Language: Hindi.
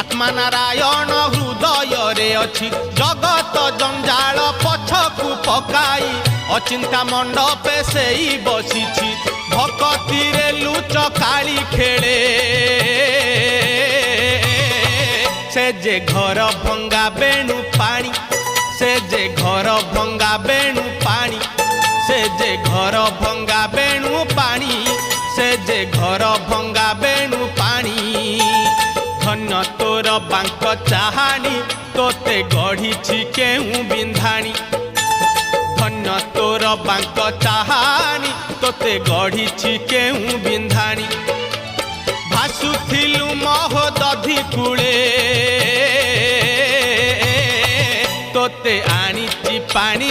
आत्मा नारायण हृदय रे अछि जगत जंजाल पछकु पकाई अचिंता मंडपे सेई बसिछि भक्ति रे लुच काली खेले से जे घर भंगा बेणु पानी से जे घर भंगा बेणु पानी से जे घर भंगा बेणु पानी से जे घर भंगा बेणु पानी धन्य तोर बांक चाहानी तोते गढ़ी केहू बिंधाणी धन्य तोर बांक चाहानी तोते गढ़ी केहू बिंधाणी भासुथिलु महोदधि कूले तोते आनीची पानी।